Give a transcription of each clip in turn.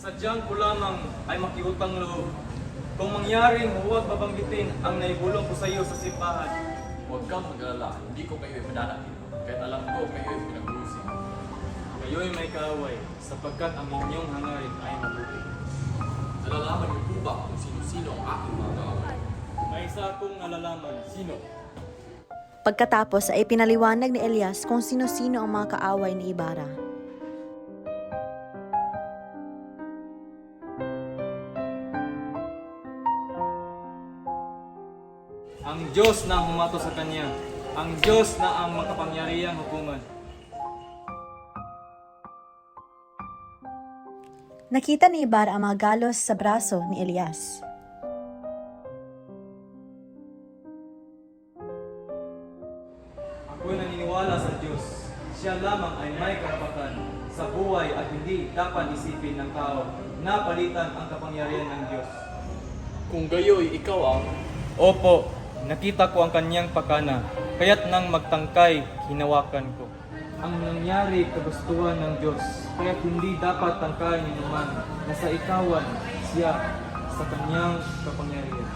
Sadyang ko lamang ay makiutang loob. Kung mangyaring huwag babanggitin ang naibulong ko sa iyo sa simbahan. Huwag kang mag-alala, hindi ko kayo ipadanakin. Kahit alam ko kayo ay pinag-uusig. Kayo'y may kaaway, sapagkat ang inyong hangarin ay mabuti. Nalalaman niyo po ba kung sino-sino ang aking mga kaaway? May isa akong nalalaman. Sino? Pagkatapos ay pinaliwanag ni Elias kung sino-sino ang mga kaaway ni Ibarra. Ang Diyos na ang humato sa kanya. Ang Diyos na ang makapangyarihang hukuman. Nakita ni Ibarra ang mga galos sa braso ni Elias. Ako'y naniniwala sa Diyos. Siya lamang ay may karapatan sa buhay at hindi dapat isipin ng tao na palitan ang kapangyarihan ng Diyos. Kung gayo'y ikaw ang... Opo, nakita ko ang kanyang pakana, kaya't nang magtangkay, hinawakan ko. Ang nangyari kagustuhan ng Diyos, kaya't hindi dapat tangkayin ni naman na sa ikawan siya sa kanyang kapangyarihan.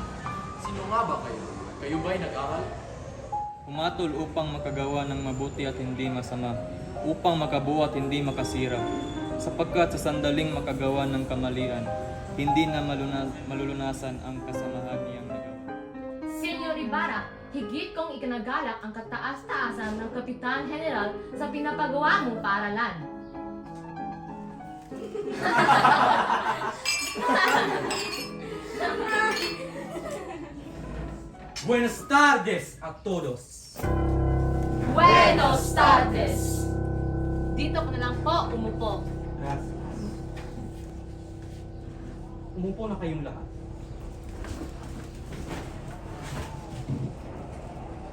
Sino nga ba kayo? Kayo ba'y nag-aral? Humatol upang makagawa ng mabuti at hindi masama, upang makabuo at hindi makasira, sapagkat sa sandaling makagawa ng kamalian, hindi na malulunasan ang kasamahan niyang nagawa. Senyor Ibarra, higit kong ikinagalak ang kataas-taasan ng Kapitan General sa pinapagawa mong paaralan. Buenas tardes a todos. Buenos tardes! Dito ko na lang po umupo. Gracias. Umupo na kayong lahat.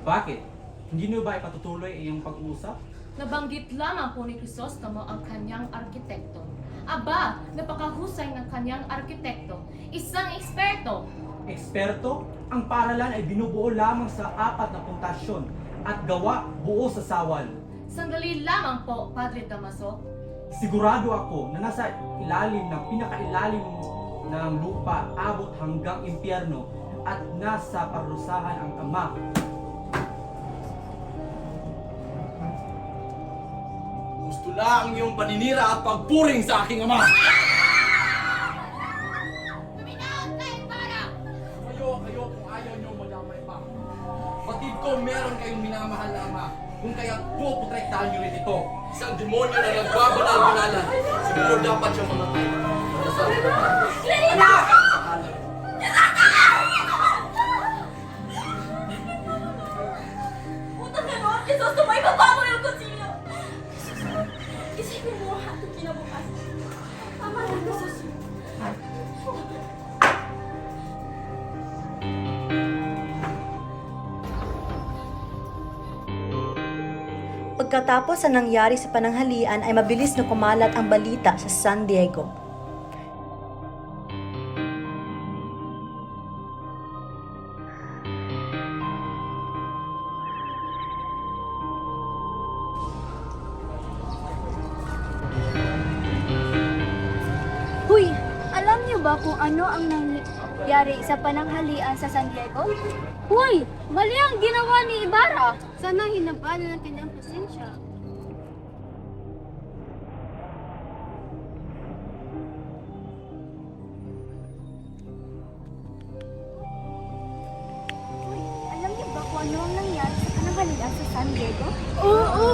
Bakit? Hindi niyo ba ipatutuloy iyong pag-uusap? Nabanggit lamang po ni Crisostomo ang kanyang arkitekto. Aba, napakahusay ng kanyang arkitekto. Isang eksperto. Eksperto, ang paaralan ay binubuo lamang sa 4 na puntasyon at gawa buo sa sawal. Sandali lamang po, Padre Damaso. Sigurado ako na nasa ilalim ng pinakailalim ng lupa abot hanggang impyerno at nasa parusahan ang Ama. Gusto lang yung paninira at pagpuring sa aking ama! Kayo kung ayaw nyo madamay pa. Batid ko meron kayong minamahal na ama. Kung kaya puprotektahan nyo rin ito. Isang demonyo na nagbabanal-banalan. Siguro dapat siyang mamatay. Anak! Utang na noon, Jesus, tumayba pa mo yung kutsilyo! Isipin mo ang hatong kinabukasan. Tama na, Jesus. Pagkatapos ang nangyari sa pananghalian ay mabilis na kumalat ang balita sa San Diego. Huy, alam niyo ba kung ano ang nangyari sa pananghalian sa San Diego? Huy, mali ang ginawa ni Ibarra. Sana hinabalan ng kanyang pasensya. Huy, alam niyo ba kung ano ang nangyari sa pananghalian sa San Diego? Oo.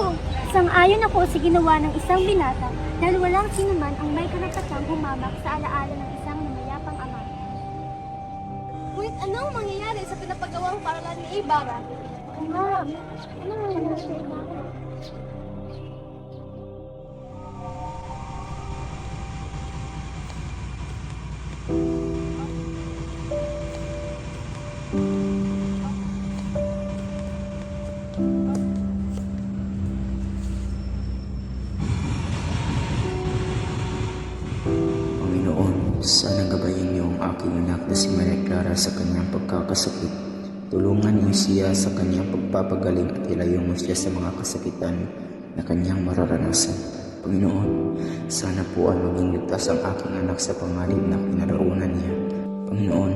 Sang-ayon ako sa ginawa ng isang binata dahil walang sinuman ang may karapatang humamak sa alaala ng isang namayapang ama. Ngunit anong mangyayari sa pinapagawang paralan ni Ibarra? Nga, ano nangyayari sa Ibarra? Panginoon, sana gabayin niyo ang aking anak na si Maria Clara sa kanyang pagkakasakit. Tulungan niyo siya sa kanyang pagpapagaling at ilayo mo siya sa mga kasakitan na kanyang mararanasan. Panginoon, sana po ay maging ligtas ang aking anak sa panganib na kinaroonan niya. Panginoon,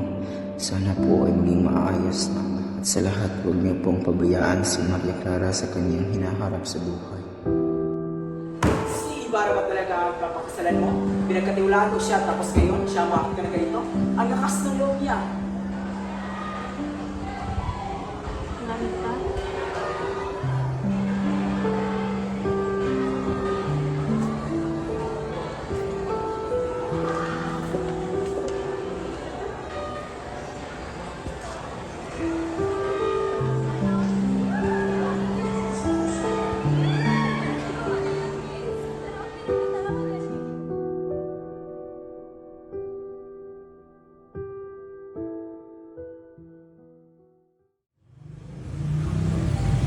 sana po ay maging maayos na at sa lahat huwag niyo pong pabayaan si Maria Clara sa kanyang hinaharap sa buhay. Si Ibarra ba talaga ang papakasalan mo? Pinagkatiwalaan ko siya tapos ngayon siya makakita na ganito. Ang lakas ng loob niya.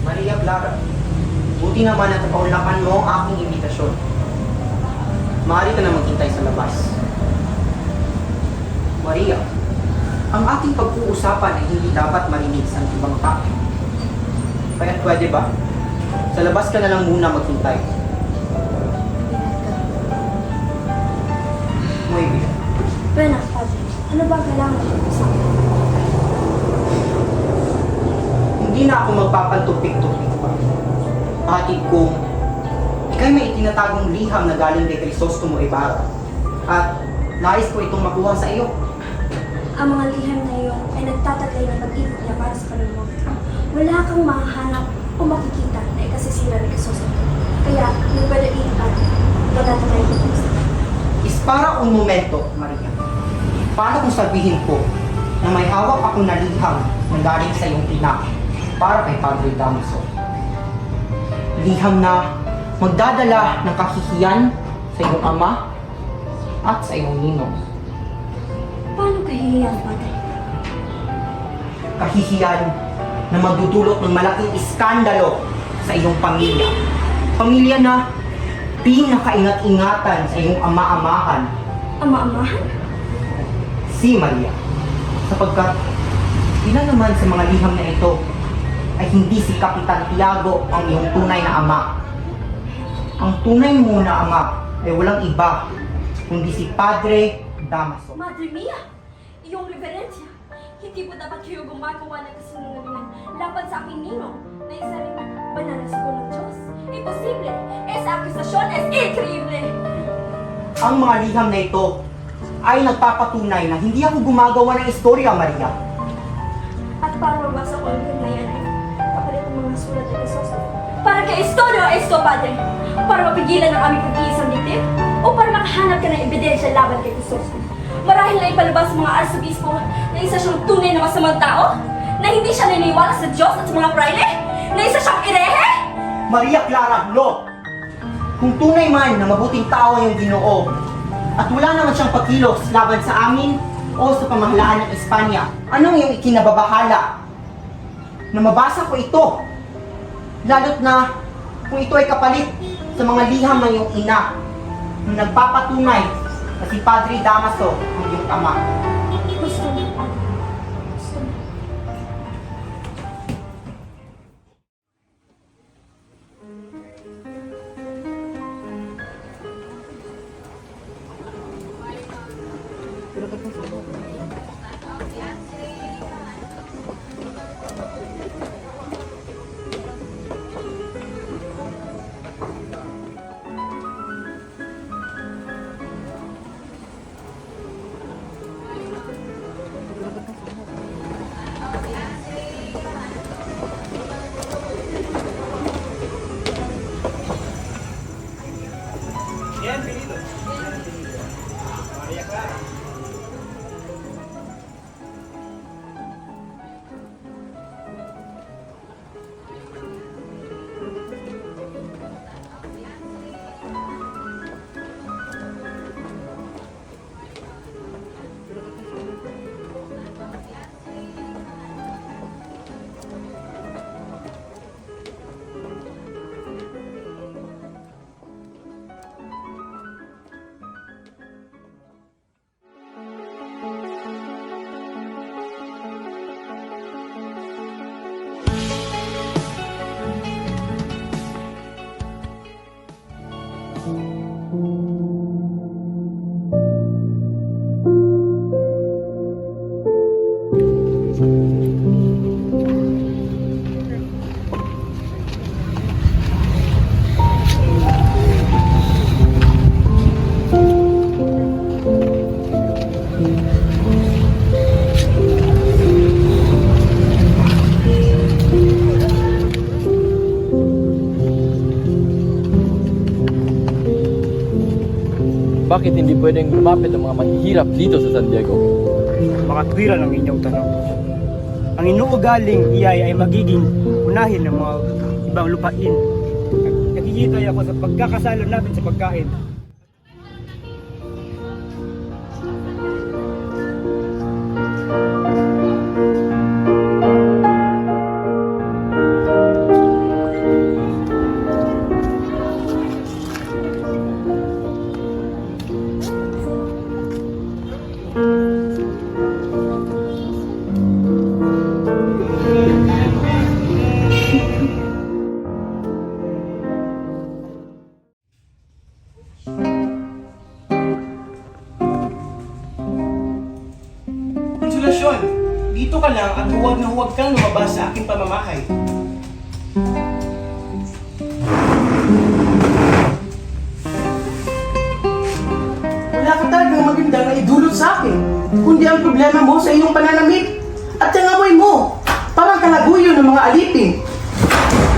Maria Clara, buti naman at napaunlakan mo ang aking imbitasyon. Maaari ka na maghintay sa labas. Maria, ang ating pag-uusapan ay hindi dapat marinig sa ibang tao. Kaya pwede ba? Sa labas ka na lang muna maghintay. Muy bien. Buenas, Padre. Ano ba kailangan ko sa akin? Hindi na ako magpapantupik-tupik pa. Hatid kong ikay may itinatagong liham na galing kay Crisostomo Ibarra at nais ko itong makuha sa iyo. Ang mga liham na iyon ay nagtataglay ng pag-ibig niya para sa kaluluwa. Wala kang mahahanap o makikita na ikasisira ni Crisostomo. Kaya, hindi pwede iipan. Magtataglay ko sa Is para un momento, Maria. Paano kung sabihin ko na may hawak akong naliham na galing sa iyong ina para kay Padre Damaso? Liham na magdadala ng kahihiyan sa iyong ama at sa iyong ninong. Paano kahihiyan, Padre? Kahihiyan na magdudulot ng malaking iskandalo sa iyong pamilya. Pamilya na pinakaingat-ingatan sa iyong ama-amahan, Ama-amahan? si Maria. Sapagkat ilan naman sa mga liham na ito ay hindi si Kapitan Tiago ang iyong tunay na ama. Ang tunay mo na ama ay walang iba kundi si Padre Damaso. Madre mia! Iyong reverensya! Hindi po dapat kayo gumagawa ng kasinungalingan laban sa aking ninong na isa rin banal na siguro ng Diyos. Imposible! Esa akusasyon es increíble! Ang mga liham na ito ay nagpapatunay na hindi ako gumagawa ng istorya, Maria. At para mabasa ko ang na yan ay kapalit ang mga sulat ng Isos. Para kay Estorio esto, Padre! Para mapigilan ang aming pag-iisang dibdib? O para makahanap ka ng ebidensya laban kay Isos? Marahil na ipalabas sa mga arsobispo na isa siyang tunay na masamang tao? Na hindi siya naniniwala sa Diyos at sa mga praile? Na isa siyang irehe? Maria Clara, no! Kung tunay man na mabuting tao yung Ginoo at wala naman siyang pagkilos laban sa amin o sa pamahalaan ng Espanya, anong iyong ikinababahala na mabasa ko ito? Lalo't na kung ito ay kapalit sa mga liham ng iyong ina na nagpapatunay na si Padre Damaso ang iyong ama. Gusto mo, Padre. Gusto mo. Bakit hindi pwedeng lumapit ang mga mahihirap dito sa San Diego? Makatwiran ang inyong tanong. Ang inuugaling iyay ay magiging unahin ng mga ibang lupain. Nakikita ako sa pagkakasalo natin sa pagkain. Konsolasyon, dito ka lang at huwag na huwag kang lumabas sa aking pamamahay. Wala ka talagang maganda na idulot sa akin, kundi ang problema mo sa iyong pananamit at ang amoy mo, parang kalaguyo ng mga alipin.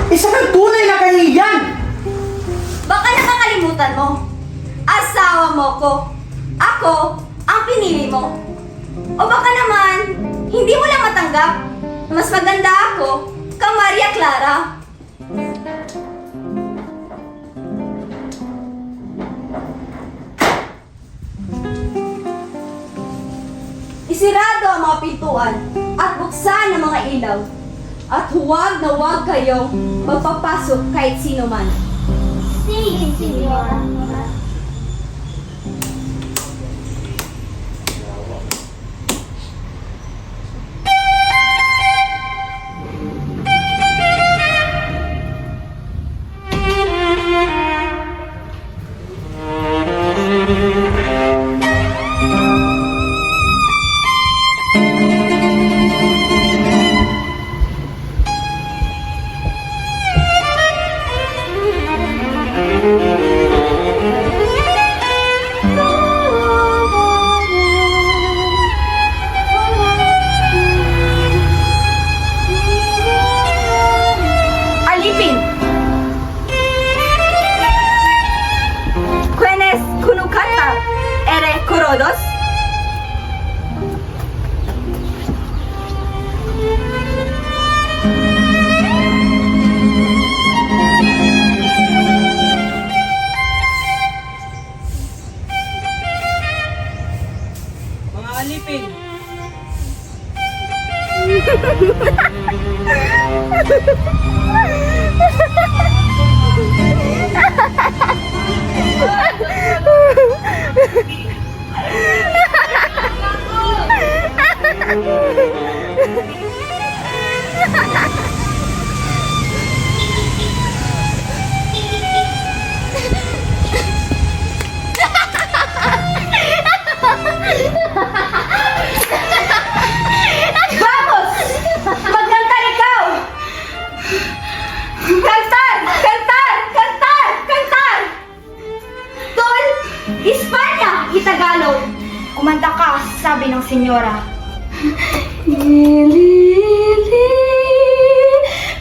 Isa kang tunay na kahihiyan! Baka nakakalimutan mo. Asawa mo ko. Ako ang pinili mo. O baka naman, hindi mo lang matanggap na mas maganda ako kang Maria Clara. Isirado ang mga pintuan at buksan ang mga ilaw. At huwag na huwag kayong magpapasok kahit sino man. Sige, Senyora. Alipin! ¿Quiénes kunukata? ¿Ere kurodos? Mga alipin! Vamos! Magkantar ikaw! Kantar! Kantar! Kantar! Kantar! Tol! Espanya! Itagalog! Kumanta ka, sabi ng senyora. Lili,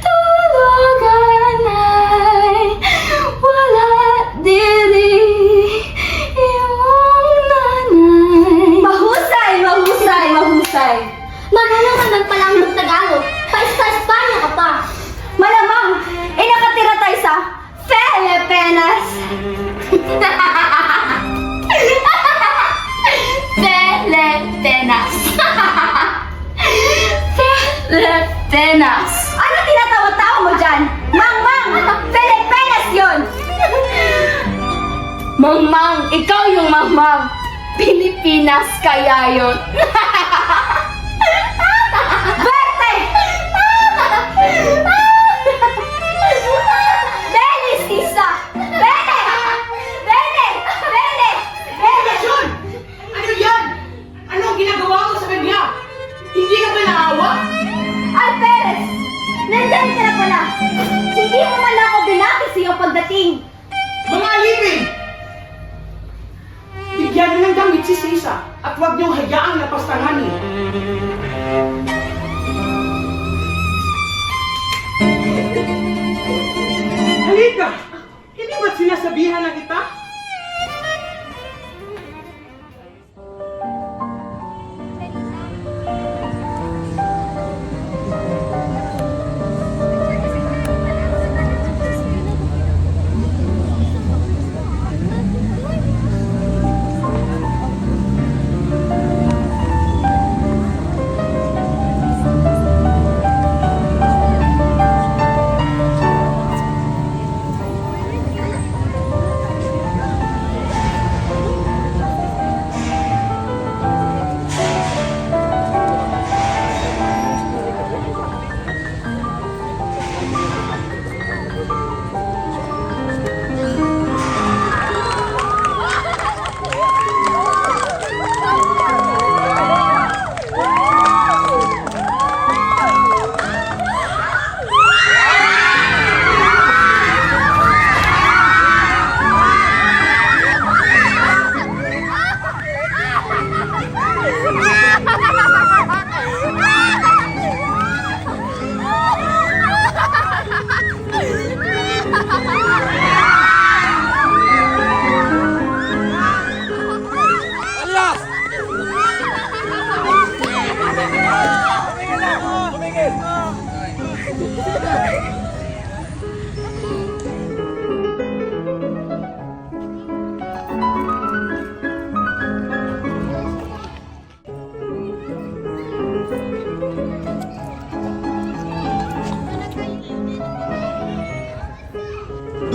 tulugan ay wala diri iyong nanay. Mahusay! Mahusay! Mahusay! Mananaman pa lang ng Tagalog. Pa-Espanya ka pa. Malamang, nakatira tayo sa Pilipinas! Pilipinas! Pilipinas! Ano tinatawa-tawa mo dyan? Mang! Pilipinas yun! Mang, ikaw yung Mang. Pilipinas kaya yun. Verte! Belis, Isa! Bene! Bene! Bene! Bene! Jun! Ano yan? Ano ang ginagawa mo sa kanya? Hindi ka ba naawa? ka na! Hindi mo man ako binati sa iyong pagdating! Mga alipin! Bigyan niyo ng damit si Sisa at huwag niyong hayaang napastanganin. Halika! Hindi ba't sinasabihan na kita?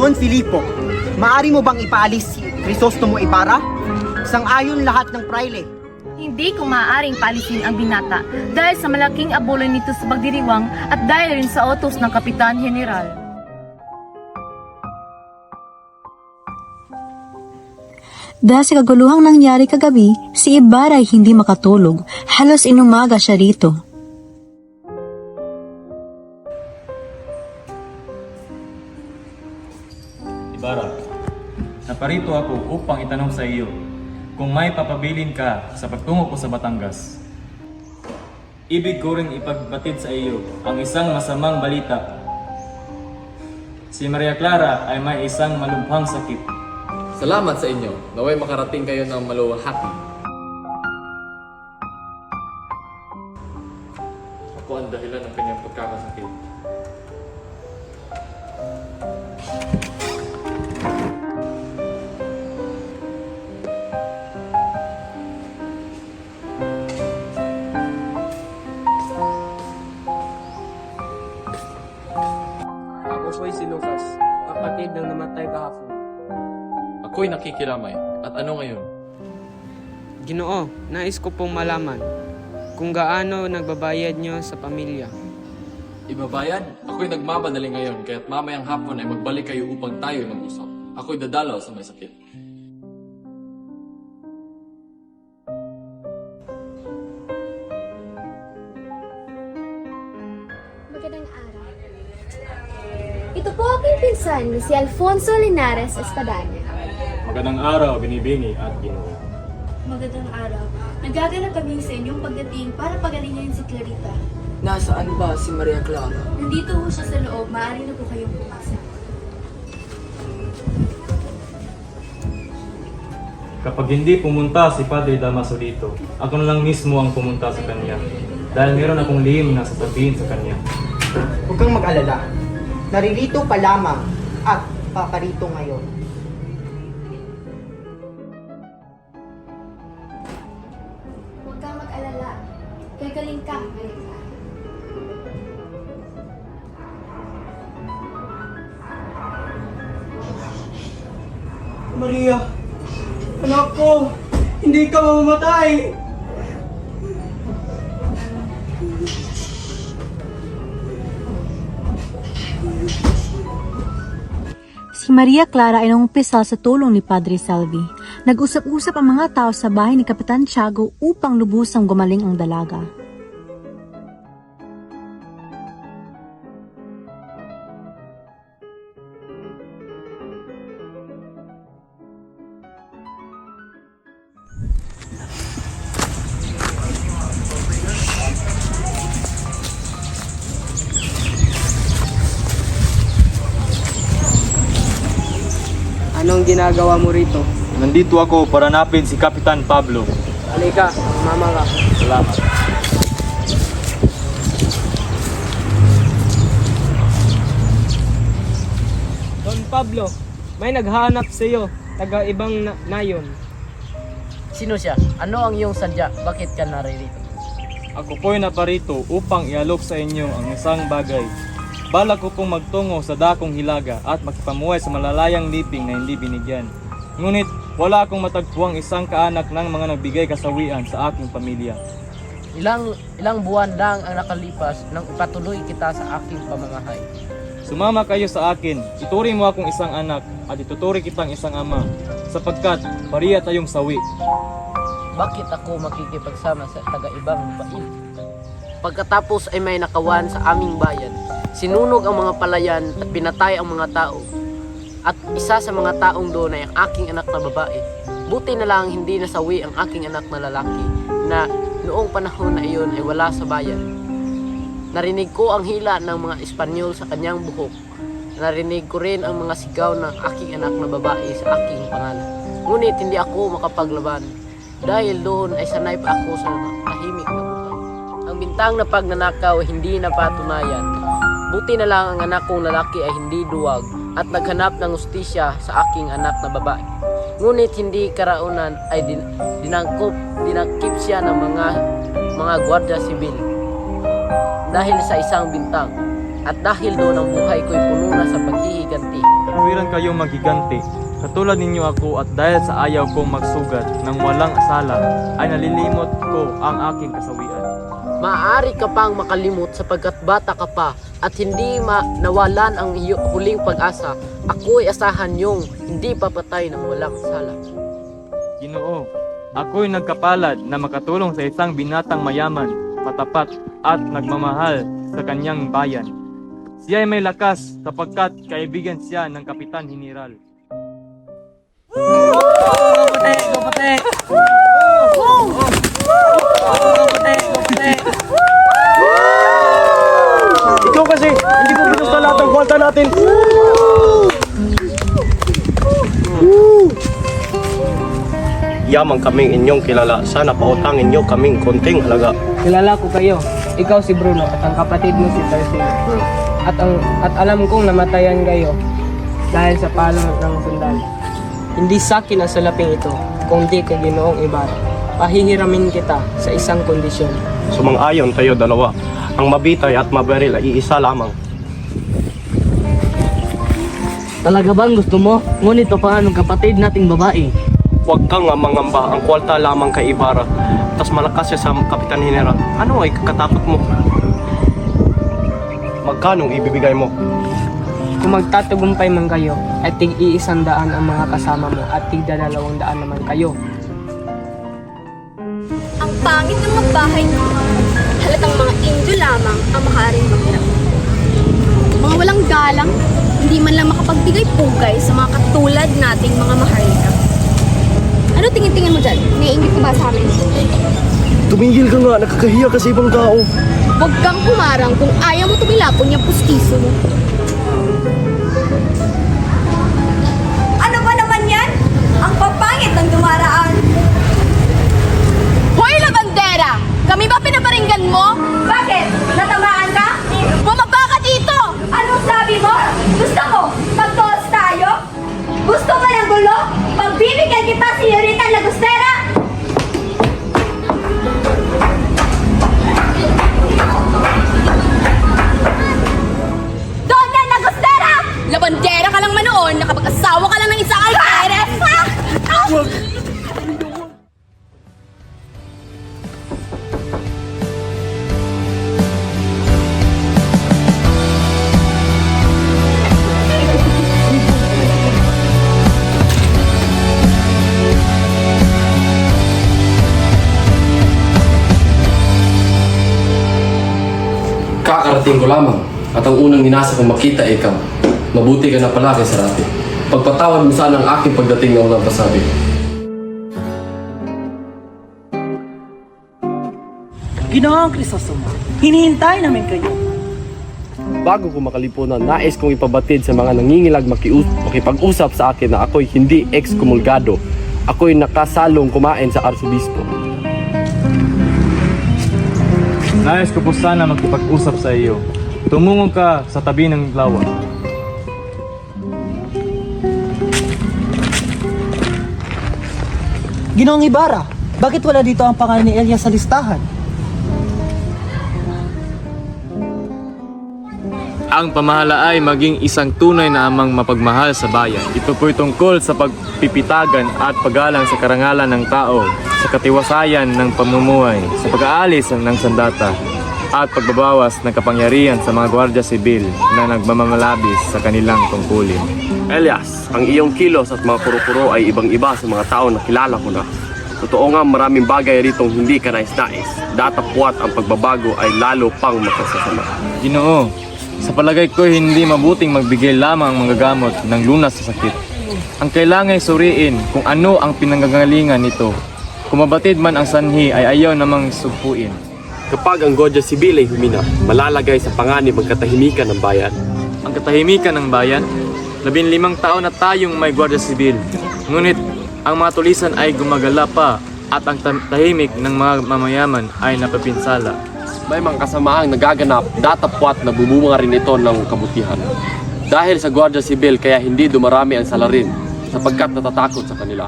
Don Filipo, maari mo bang ipaalis si Crisostomo Ibarra? Sang-ayon lahat ng praile. Hindi ko maaaring paalisin ang binata dahil sa malaking abulay nito sa pagdiriwang at dahil rin sa utos ng Kapitan General. Dahil sa kaguluhang nangyari kagabi, si Ibarra ay hindi makatulog. Halos inumaga siya rito. Ibarra, naparito ako upang itanong sa iyo kung may papabilin ka sa pagtungo ko sa Batangas. Ibig ko rin ipagbatid sa iyo ang isang masamang balita. Si Maria Clara ay may isang malubhang sakit. Salamat sa inyo. Naway makarating kayo ng maluwalhati. Ako ang dahilan ng kanyang pagkakasakit. Ako po'y si Lucas, kapatid ng namatay kahapon. Ako'y nakikiramay. At ano ngayon? Ginoo, nais ko pong malaman kung gaano nagbabayad niyo sa pamilya. Ibabayad? Ako'y nagmamadali ngayon, kaya't mamayang hapon ay magbalik kayo upang tayo mag-usap. Ako'y dadalaw sa may sakit. Magandang araw. Ito po aking pinsan na si Alfonso Linares Espadanya. Magandang araw, Binibini at Ginoo. Magandang araw. Nagaganap kami sa inyong pagdating para pagalingan si Clarita. Nasaan ba si Maria Clara? Nandito ho siya sa loob. Maaari na po kayong pumasok. Kapag hindi pumunta si Padre Damaso dito, ako na lang mismo ang pumunta sa kanya. Dahil meron akong lihim na sasabihin sa kanya. Huwag kang mag-alala. Naririto pa lamang at paparito ngayon. Huwag kang mag-alala. Gagaling ka, Maria. Maria, anak ko, hindi ka mamamatay. Si Maria Clara ay nangumpisa sa tulong ni Padre Salvi. Nag-usap-usap ang mga tao sa bahay ni Kapitan Tiago upang lubusang gumaling ang dalaga. Anong ginagawa mo rito? Nandito ako para hanapin si Kapitan Pablo. Halika, mama ka. Salamat. Don Pablo, may naghahanap sa iyo, taga ibang nayon. Sino siya? Ano ang iyong sadya? Bakit ka naririto? Ako po'y naparito upang ialok sa inyo ang isang bagay. Balak ko pong magtungo sa dakong hilaga at magpamuhay sa malalayang liping na hindi binigyan. Ngunit wala akong matagpuang isang kaanak ng mga nagbigay kasawian sa aking pamilya. Ilang buwan lang ang nakalipas nang ipatuloy kita sa aking pamamahay. Sumama kayo sa akin, ituri mo akong isang anak at ituturi kitang isang ama, sapagkat pariya tayong sawi. Bakit ako makikipagsama sa taga-ibang lupain? Pagkatapos ay may nakawan sa aming bayan, sinunog ang mga palayan at pinatay ang mga tao. At isa sa mga taong doon ay ang aking anak na babae. Buti na lang hindi nasawi ang aking anak na lalaki na noong panahon na iyon ay wala sa bayan. Narinig ko ang hila ng mga Espanyol sa kanyang buhok. Narinig ko rin ang mga sigaw ng aking anak na babae sa aking pangalan. Ngunit hindi ako makapaglaban dahil doon ay sanay pa ako sa tahimik na buhay. Ang bintang na pagnanakaw ay hindi napatunayan. Buti na lang ang anak kong lalaki ay hindi duwag at naghanap ng hustisya sa aking anak na babae. Ngunit hindi karaunan ay dinangkip siya ng mga gwardiya sibil dahil sa isang bintang. At dahil doon ang buhay ko'y puno na sa paghihiganti. Huwiran kayong maghiganti, katulad ninyo ako, at dahil sa ayaw kong magsugat ng walang asala, ay nalilimot ko ang aking kasawian. Maaari ka pang makalimot sapagkat bata ka pa at hindi nawalan ang huling pag-asa. Ako'y asahan niyong hindi papatay ng walang sala. Ginoo, ako'y nagkapalad na makatulong sa isang binatang mayaman, matapat at nagmamahal sa kanyang bayan. Siya ay may lakas sapagkat kaibigan siya ng Kapitan Hiniral. Ikaw kasi, hindi ko ginusto lahat ng kwalta natin. Yamang kaming inyong kilala. Sana pautangin nyo kaming konting halaga. Kilala ko kayo. Ikaw si Bruno at ang kapatid mo si Tarsila. At alam kong namatayan kayo dahil sa palo ng sundalo. Hindi sa akin ang salaping ito, kundi kay Ginoong Ibarra. Pahihiramin kita sa isang kondisyon. Sumang-ayon tayo dalawa. Ang mabitay at mabaril ay iisa lamang. Talaga bang gusto mo? Ngunit paano ang kapatid nating babae? Huwag kang mangamba. Ang kwalta lamang kay Ibarra. Tas malakas siya sa Kapitan General. Ano ay kakatakot mo? Magkano ibibigay mo? Kung magtatagumpay man kayo, ay tig-100 ang mga kasama mo at tig-200 naman kayo. Ang pangit ng mga bahay ng halatang mga Indio lamang ang maaaring mahirap. Mga walang galang, hindi man lang makapagbigay pugay sa mga katulad nating mga maharlika. Ano tingin-tingin mo dyan? Naiingit ka ba sa amin? Tumigil ka nga. Nakakahiya ka sa ibang tao. Huwag kang humarang kung ayaw mo tumilapon yung pustiso mo. Ano ba naman yan? Ang papangit ng dumaraan. Hoy, Labandera! Kami ba pinaparinggan mo? Bakit? Natamaan ka? Bumaba ka dito! Anong sabi mo? Gusto mo? Pagtoos tayo? Gusto mo ng gulo? Pagbibigyan kita, Senyorita Lagostera! Doña Lagostera! Labandera ka lang manoon, nakapag-asawa ka lang ng isang alferes! Kakarating ko lamang at ang unang ninasa kong makita ay ikaw. Mabuti ka na pala kay Sarate. Pagpatawad mo sana ang aking pagdating na unang pasabi. Ginoong Crisostomo, hinihintay namin kayo. Bago ko makalipunan, nais kong ipabatid sa mga nangingilag makipag-usap sa akin na ako'y hindi ex-kumulgado. Ako'y nakasalong kumain sa arsobispo. Nais ko po sana makipag-usap sa iyo. Tumungo ka sa tabi ng lawa. Ginoong Ibarra, bakit wala dito ang pangalan ni Elias sa listahan? Ang pamahala ay maging isang tunay na amang mapagmahal sa bayan. Ito po'y tungkol sa pagpipitagan at paggalang sa karangalan ng tao, sa katiwasayan ng pamumuhay, sa pag-aalis ng sandata, at pagbabawas ng kapangyarihan sa mga gwardya sibil na nagmamamalabis sa kanilang tungkulin. Elias, ang iyong kilos at mga kuro-kuro ay ibang-iba sa mga tao na kilala ko na. Totoo nga maraming bagay ritong hindi ka nais-nais. Datapwat ang pagbabago ay lalo pang makasasama. Ginoo, sa palagay ko hindi mabuting magbigay lamang ang mga gamot ng lunas sa sakit. Ang kailangan ay suriin kung ano ang pinanggagalingan nito. Kung mabatid man ang sanhi ay ayaw namang sugpuin. Kapag ang Gwardya Sibil ay humina, malalagay sa panganib ang katahimikan ng bayan. Ang katahimikan ng bayan? 15 taon na tayong may Gwardya Sibil. Ngunit ang mga tulisan ay gumagala pa at ang tahimik ng mga mamayaman ay napapinsala. May mga kasamaang nagaganap, datapwat na bumunga rin ito ng kabutihan. Dahil sa Gwardya Sibil kaya hindi dumarami ang salarin sapagkat natatakot sa kanila.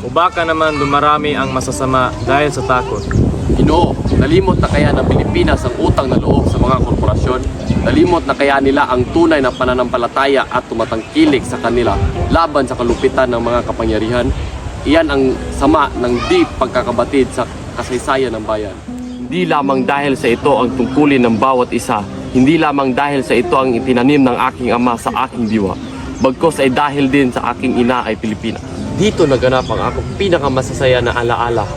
O baka naman dumarami ang masasama dahil sa takot. Ginoo, nalimot na kaya ng Pilipinas ang utang na loob sa mga korporasyon? Nalimot na kaya nila ang tunay na pananampalataya at tumatangkilik sa kanila laban sa kalupitan ng mga kapangyarihan? Iyan ang sama ng di pagkakabatid sa kasaysayan ng bayan. Hindi lamang dahil sa ito ang tungkulin ng bawat isa, hindi lamang dahil sa ito ang itinanim ng aking ama sa aking diwa, bagkos ay dahil din sa aking ina ay Pilipina. Dito naganap ang akong pinakamasasaya na alaala.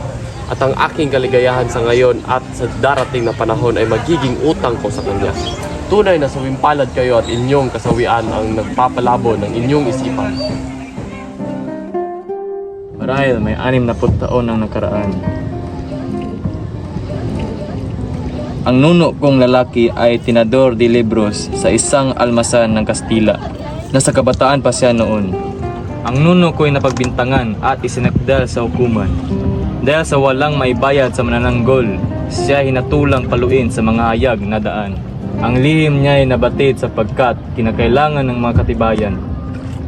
At ang aking kaligayahan sa ngayon at sa darating na panahon ay magiging utang ko sa Kanya. Tunay na sawimpalad kayo at inyong kasawian ang nagpapalabo ng inyong isipan. Marahil may 60 taon ang nakaraan. Ang nuno kong lalaki ay tinador de libros sa isang almasan ng Kastila na sa kabataan pa siya noon. Ang nuno ko ay napagbintangan at isinakdal sa hukuman. Dahil sa walang maibayad sa manananggol, siya hinatulang paluin sa mga hayag na daan. Ang lihim niya ay nabatid sapagkat kinakailangan ng mga katibayan.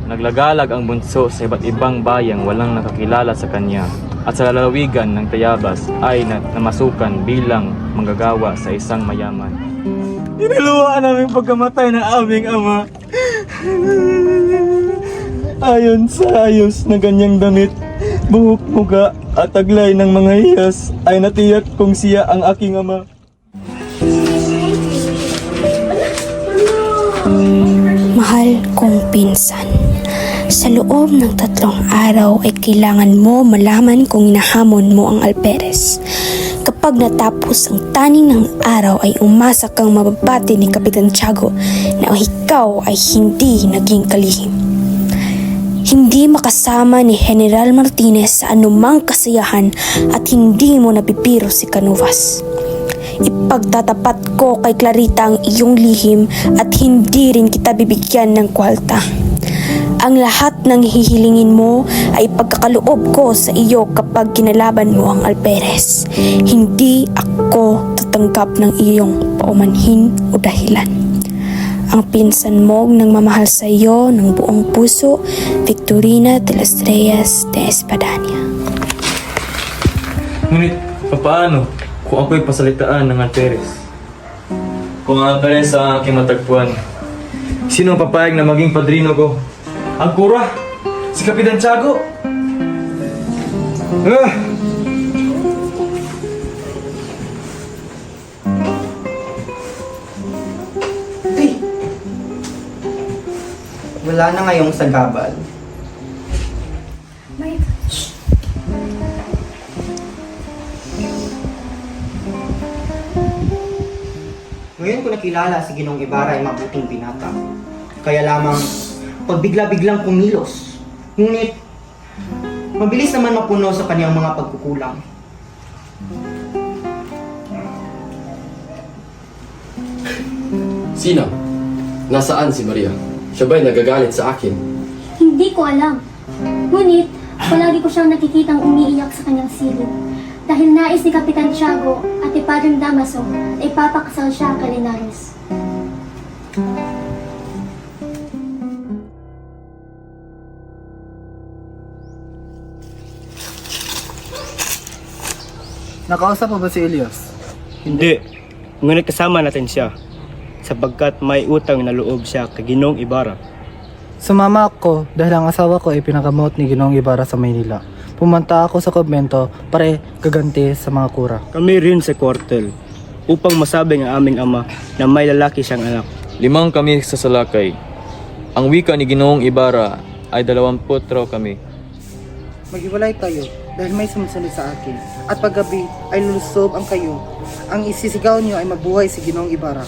Naglagalag ang bunso sa iba't ibang bayang walang nakakilala sa kanya. At sa lalawigan ng Tayabas ay namasukan bilang manggagawa sa isang mayaman. Iniluwaan namin pagkamatay ng aming ama. Ayon sa ayos na ganyang damit, buhok, muka at taglay ng mga hiyas ay natiyak kung siya ang aking ama. Mahal kong pinsan, sa loob ng 3 araw ay kailangan mo malaman kung hinahamon mo ang alperes. Kapag natapos ang taning ng araw ay umasa kang mababati ni Kapitan Tiago na ikaw ay hindi naging kalihim. Hindi makasama ni General Martinez sa anumang kasiyahan at hindi mo napipiro si Canovas. Ipagtatapat ko kay Clarita ang iyong lihim at hindi rin kita bibigyan ng kwalta. Ang lahat ng hihilingin mo ay pagkakaloob ko sa iyo kapag kinalaban mo ang alperes. Hindi ako tatanggap ng iyong paumanhin o dahilan. Ang pinsan mo nang mamahal sa iyo ng buong puso, Victorina de las Reyes de Espadanya. Ngunit, paano kung ako'y pasalitaan ng alperes? Kung ang alperes ang aking matagpuan, sino ang papayag na maging padrino ko? Ang kura? Si Kapitan Tiago? Wala na ngayong sagabal. Ngayon ko nakilala si Ginong Ibarra ay mabuting binata. Kaya lamang pagbigla-biglang kumilos. Ngunit mabilis naman mapuno sa kaniyang mga pagkukulang. Sino? Nasaan si Maria? Siya ba'y nagagalit sa akin? Hindi ko alam. Ngunit, palagi ko siyang nakikitang umiiyak sa kanyang silid. Dahil nais ni Kapitan Tiago at ni Padre Damaso na ipapakasal siya kay Linares. Nakausap mo ba si Elias? Hindi. Ngunit kasama natin siya sapagkat may utang na loob siya kay Ginoong Ibarra. Sumama ako dahil ang asawa ko ay pinagamot ni Ginoong Ibarra sa Maynila. Pumunta ako sa konbento para gaganti sa mga kura. Kami rin sa kwartel upang masabing ang aming ama na may lalaki siyang anak. 5 kami sa salakay. Ang wika ni Ginoong Ibarra ay 20 raw kami. Maghiwalay tayo dahil may sumusunod sa akin. At paggabi ay lulusob ang kayo. Ang isisigaw niyo ay mabuhay si Ginoong Ibarra.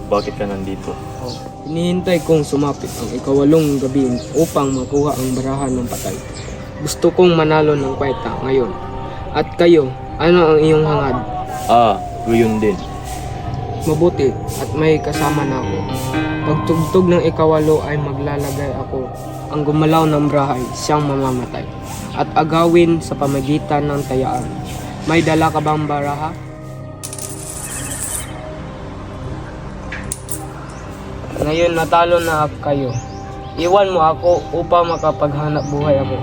Bakit ka nandito? Hinihintay kong sumapit ang 8 gabi upang makuha ang barahan ng patay. Gusto kong manalo ng kwenta ngayon. At kayo, ano ang iyong hangad? Gayon din. Mabuti at may kasama na ako. Pagtugtog ng 8 ay maglalagay ako. Ang gumalaw ng brahay, siyang mamamatay. At agawin sa pamagitan ng tayaan. May dala ka bang baraha? Ngayon natalo na kayo. Iwan mo ako upang makapaghanap buhay ako.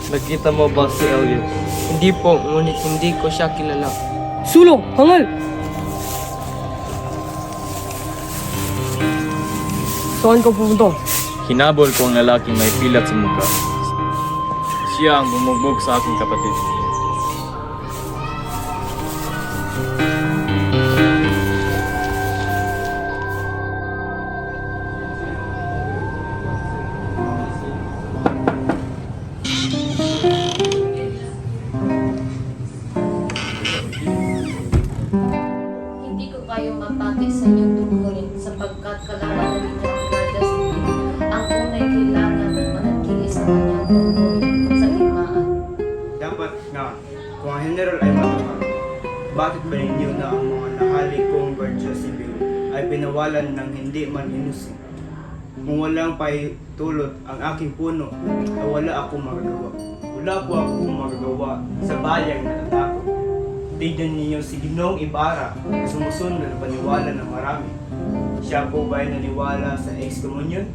Nakita mo ba si Elliot? Hindi po, ngunit hindi ko siya kilala. Sulong! Hangal! Saan ka pumunta? Hinabol ko ang lalaking may pilat sa mukha. Siya ang bumugbog sa aking kapatid. Hindi ko kayo mapati sa inyong tungkulin sapagkat kalaban ninyo ang Guardia Civil ang unay kailangan na manatili sa kanyang tungkulin sa digmaan. Dapat nga, kung ang general ay matapang, bakit ba ninyo na ang mga nahali kong Guardia Civil ay pinawalan ng hindi man inusig? Kung walang paitulot ang aking puno, ay wala akong magagawa. Wala po akong magagawa sa bayang natatakot. Tignan ninyo si Ginoong Ibarra na sumusunod na paniwala ng marami. Siya po ba ay naniwala sa excommunion?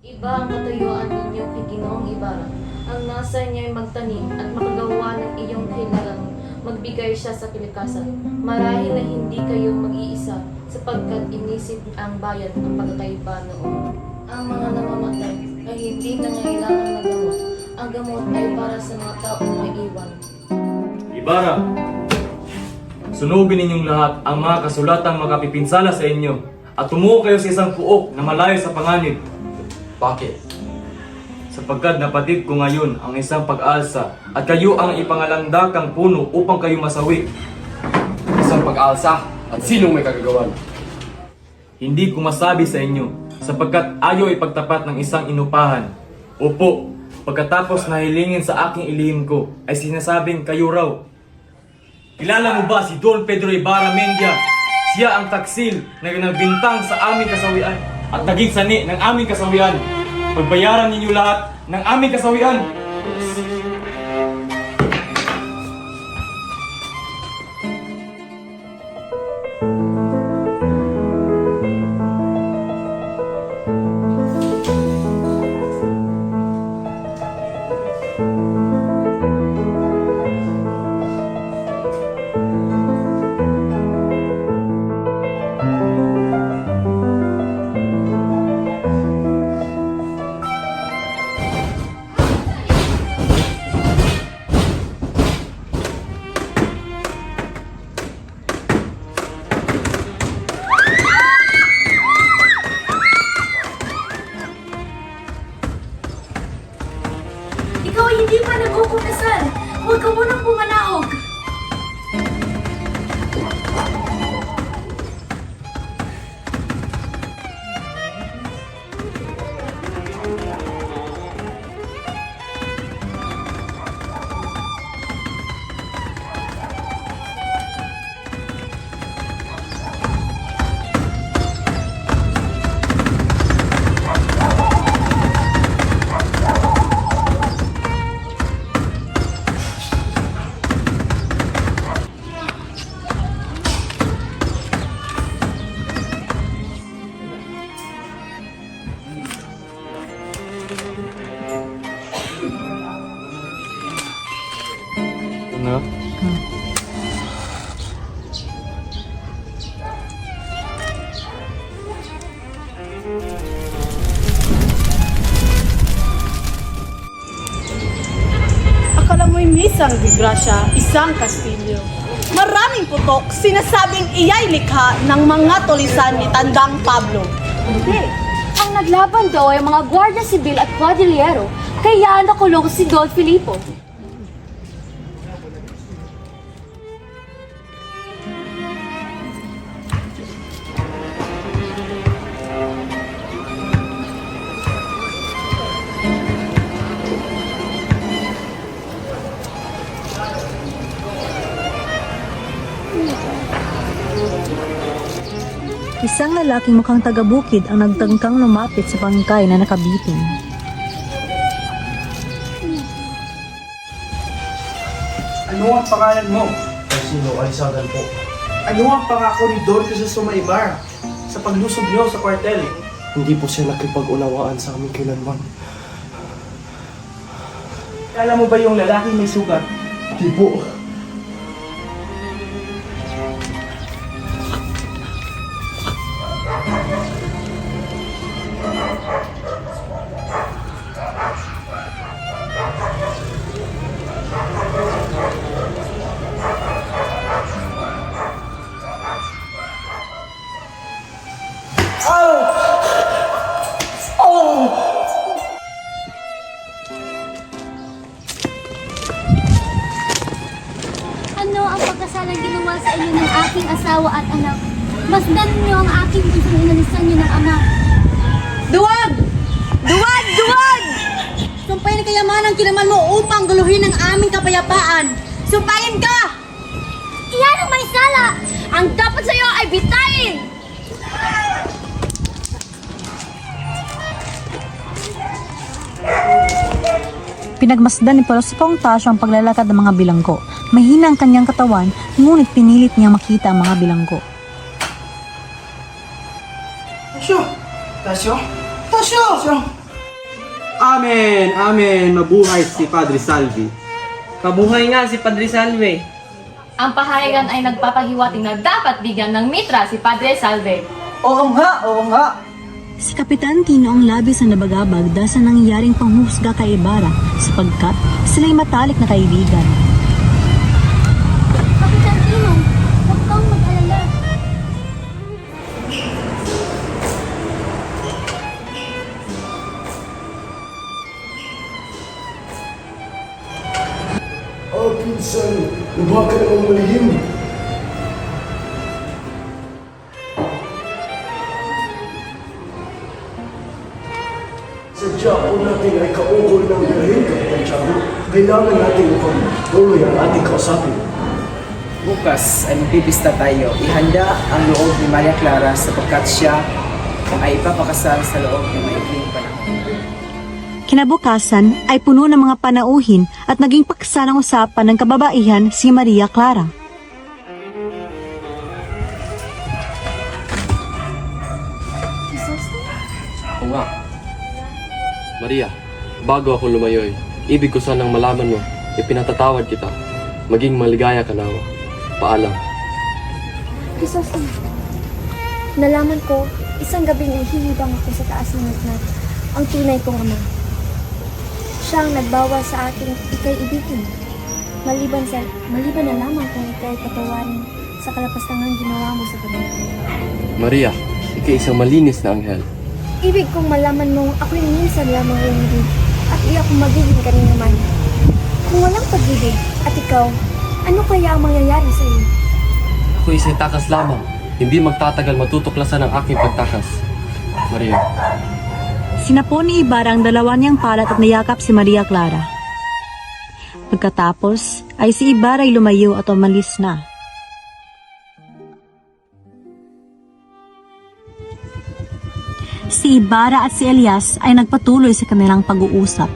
Iba ang katuyuan ninyo kay Ginoong Ibarra. Ang nasa niya ay magtanim at makagawa ng iyong kailangan magbigay siya sa kalikasan. Marahil na hindi kayo mag-iisa sapagkat inisip ang bayan ang pagkakaiba noon. Ang mga namamatay ay hindi nangailangan ng gamot. Ang gamot ay para sa mga taong may iwan. Ibarra! Sunugin ninyong lahat ang mga kasulatang makapipinsala sa inyo at tumuo kayo sa isang puok na malayo sa panganib. Bakit? Sapagkat napatid ko ngayon ang isang pag-alsa at kayo ang ipangalandakang puno upang kayo masawi. Isang pag-alsa? At sinong may kagagawan? Hindi ko masabi sa inyo sapagkat ayaw ipagtapat ng isang inupahan. Opo, pagkatapos na hilingin sa aking ilihim ko ay sinasabing kayo raw. Kilala mo ba si Don Pedro Ibarra Mendia? Siya ang taksil na nagbintang sa aming kasawian at naging sani ng aming kasawian. Pagbayaran ninyo lahat ng aming kasawian. Ikaw ay hindi pa nagkukumesal. Huwag ka munang pumanaog. ha? Akala mo'y misang Vigracia, isang Kastilyo. Maraming putok, sinasabing iya'y likha ng mga tulisan ni Tandang Pablo. Hindi. Ang naglaban daw ay mga Guardia Civil at Cuadrillero, kaya nakulong si Don Filipo. Isang lalaking mukhang taga-bukid ang nagtangkang lumapit sa bangkay na nakabitin. Ano ang pangalan mo? Sino? Alisagan po. Ano ang pangako ni Don Crisostomo Ibarra sa paglusob niyo sa kwartel? Hindi po siya nakipag-unawaan sa amin kailanman. Kala mo ba yung lalaki may sugat? Hindi po. Ano ang pagkasalang ginawa sa inyo ng aking asawa at anak? Masdan niyo ang aking punsong inalisan niyo ng ama. Duwag! Duwag! Duwag! Sumpayin ang kayamanan kinaman mo upang guluhin ang aming kapayapaan. Sumpayin ka! Iyan ang may sala! Ang dapat sa'yo ay bitayin! Pinagmasdan ni Paulo sa Tasyo ang paglalakad ng mga bilanggo. Mahina ang kanyang katawan, ngunit pinilit niyang makita ang mga bilanggo. Tasyo! Tasyo! Tasyo! Tasyo! Amen! Amen! Mabuhay si Padre Salvi. Kabuhay nga si Padre Salve. Ang pahayagan ay nagpapahiwating na dapat bigyan ng mitra si Padre Salve. Oo nga, oo nga. Si Kapitan Tino ang labis na nabagabag dahil sa nangyaring panghusga kay Ibarra sapagkat sila'y matalik na kaibigan. Kapitan Tino, huwag kang mag-alala. Pinsan, lumaka ang malihim. Sadya po natin ay kaugol ng biyahin, Kapitan Tiago. Kailangan natin upang tuloy ang ating kausapin. Bukas ay magpipista tayo. Ihanda ang loob ni Maria Clara sapagkat siya ay ipapakasal sa loob ng maikling panahon. Kinabukasan ay puno ng mga panauhin at naging paksa ng usapan ng kababaihan si Maria Clara. Oo nga. Maria, bago ako lumayoy, ibig ko sanang malaman mo, ipinatatawad kita. Maging maligaya ka nawa. Paalam. Crisostomo, nalaman ko, isang gabing nahihibang ako sa taas ng lagnat, ang tunay kong ama. Siya ang nagbawa sa ating ikay ibigin. Maliban na lamang kung ikay patawarin sa kalapastangang ginawa mo sa kanya. Maria, ikay isang malinis na anghel. Ibig kong malaman mong ako'y minsan lamang umulig at iyak kong magiging kanina man. Kung walang pag-ibig at ikaw, ano kaya ang mangyayari sa iyo? Ako isang takas lamang. Hindi magtatagal matutuklasan ang aking pagtakas. Maria. Sinapon ni Ibarra ang dalawa niyang palat at niyakap si Maria Clara. Pagkatapos ay si Ibarra ay lumayo at umalis na. Si Ibarra at si Elias ay nagpatuloy sa kanilang pag-uusap.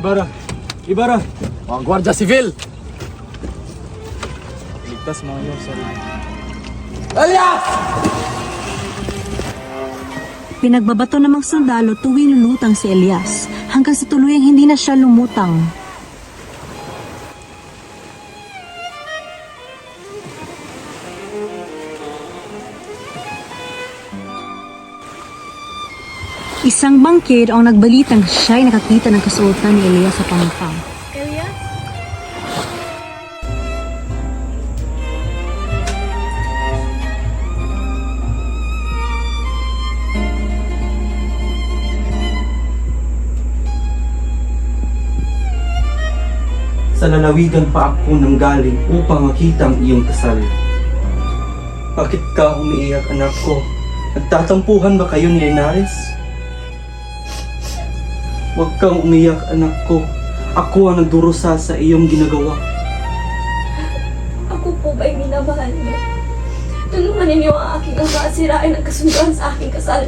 Ibarra! Ibarra! Mga gwardya sibil! Ligtas mga yun, sir. Elias! Pinagbabato ng mga sundalo tuwing lulutang si Elias hanggang sa tuluyang hindi na siya lumutang. Isang bangkid ang nagbalitang siya'y nakakita ng kasuotan ni Elias sa pangpang. Elias? Sa lalawigan pa ako nang galing upang makita ang iyong kasal. Bakit ka umiiyak, anak ko? Nagtatampuhan ba kayo ni Linares? Huwag kang umiyak, anak ko. Ako ang nagdurusa sa iyong ginagawa. Ako po ba'y minamahal niyo? Tulungan ninyo ang aking ama at sirain ang kasunduan sa aking kasal.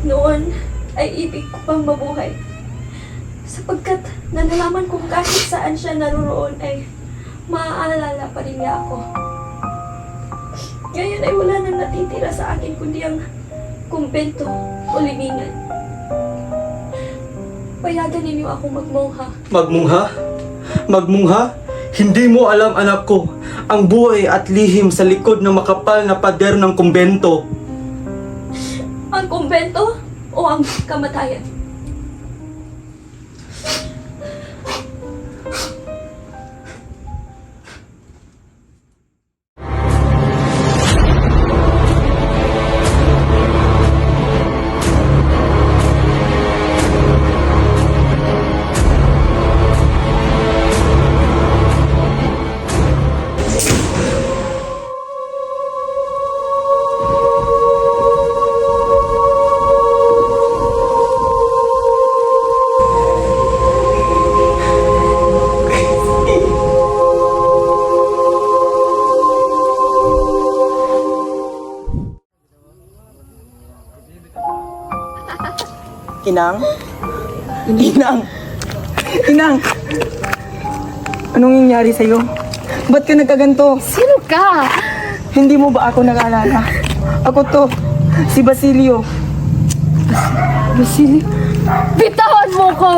Noon ay ibig ko pang mabuhay. Sapagkat nalalaman kong kahit saan siya naroroon ay maaalala pa rin niya ako. Ngayon ay wala nang natitira sa akin kundi ang kumbento o libingan. Payagan ninyo ako magmongha. Magmungha? Magmungha? Hindi mo alam, anak ko, ang buhay at lihim sa likod ng makapal na pader ng kumbento. Ang kumbento o ang kamatayan? Inang? Inang! Inang! Anong nangyari sa'yo? Ba't ka nagkaganto? Sino ka? Hindi mo ba ako nag-aalala? Ako to, si Basilio. Basilio? Bitawan mo ko!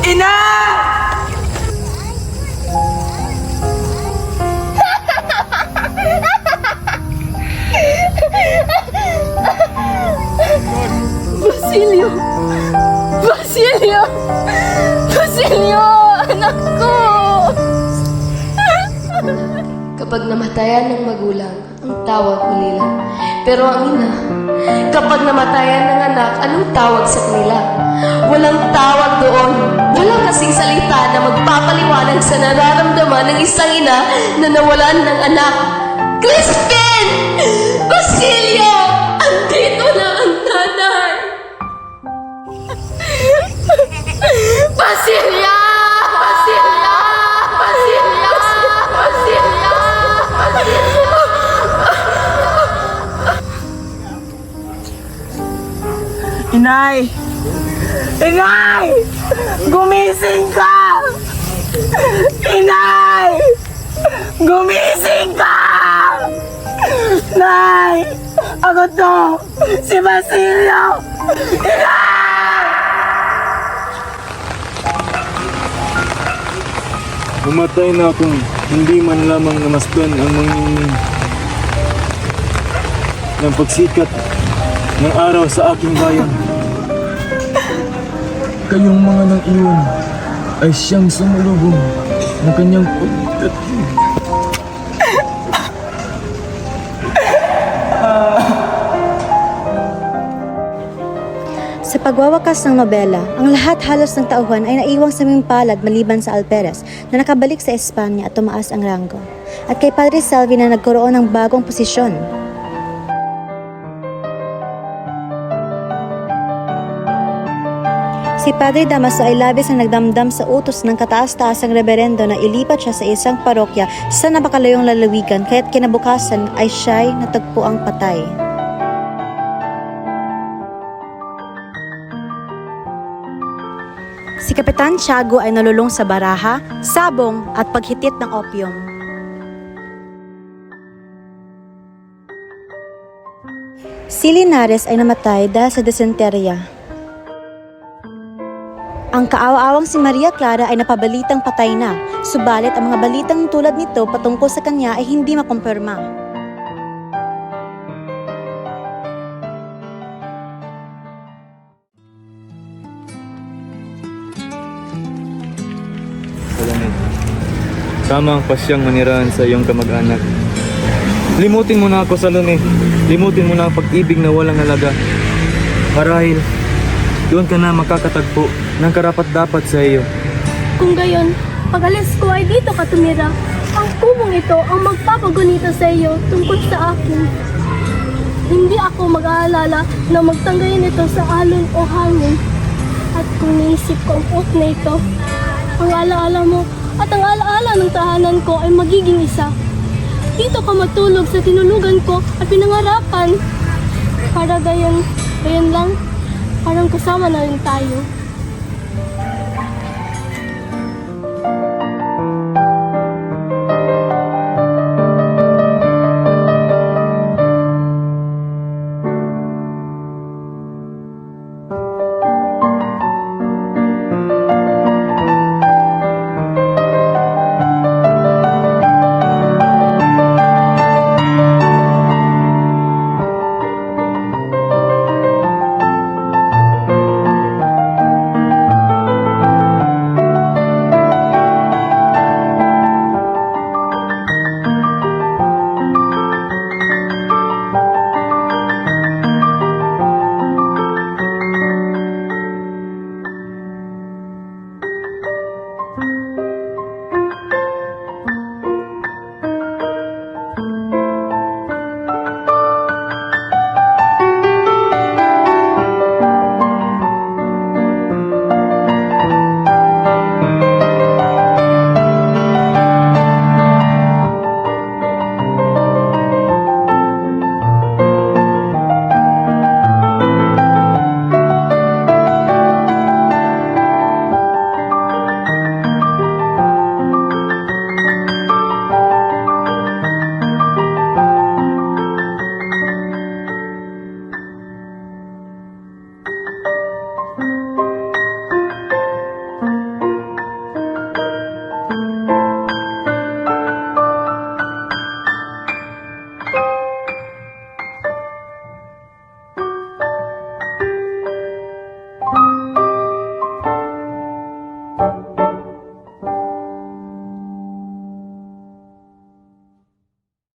Ina! Basilio! Basilio! Basilio! Anak ko! Kapag namatayan ng magulang, ang tawag ulila. Pero ang ina, kapag namatayan ng anak, anong tawag sa kanila? Walang tawag doon. Walang kasing salita na magpapaliwanag sa nararamdaman ng isang ina na nawalan ng anak. Crispin! Basilio! Andito na ang nanay! Basilio! Basilio! Basilio! Basilio! Basilio! Inay! Inay! Gumising ka! Inay! Gumising ka! Nay! Ako to! Si Basilio! Inay! Umatay na akong hindi man lamang namasdan ang mga ng pagsikat ng araw sa aking bayan. Kayong mga nang iyon ay siyang sumulubong ng kanyang pagdating. pagwawakas ng nobela, ang lahat halos ng tauhan ay naiwang sa palad maliban sa Alperes na nakabalik sa Espanya at tumaas ang ranggo. At kay Padre Salvi na nagkaroon ng bagong posisyon. Si Padre Damaso ay labis na nagdamdam sa utos ng kataas-taasang reberendo na ilipat siya sa isang parokya sa napakalayong lalawigan kaya't kinabukasan ay siya'y natagpuang patay. Si Kapitan Tiago ay nalulong sa baraha, sabong at paghitit ng opium. Si Linares ay namatay dahil sa dysenteria. Ang kaawa-awang si Maria Clara ay napabalitang patay na, subalit ang mga balitang tulad nito patungkol sa kanya ay hindi makumpirma. Salamat. Tama ang pasyang manirahan sa iyong kamag-anak. Limutin mo na ako, Salome. Limutin mo na ang pag-ibig na walang halaga. Marahil, doon ka na makakatagpo ng karapat-dapat sa iyo. Kung gayon, pag-alis ko ay dito ka tumira. Ang kumong ito ang magpapagunita sa iyo tungkol sa akin. Hindi ako mag-aalala na magtanggayin ito sa alon o hangin. At kung naisip ko ang oath na ito, ang alaala mo at ang alaala ng tahanan ko ay magiging isa. Dito ka matulog sa tinulugan ko at pinangarapan. Para gayon lang, parang kasama na rin tayo.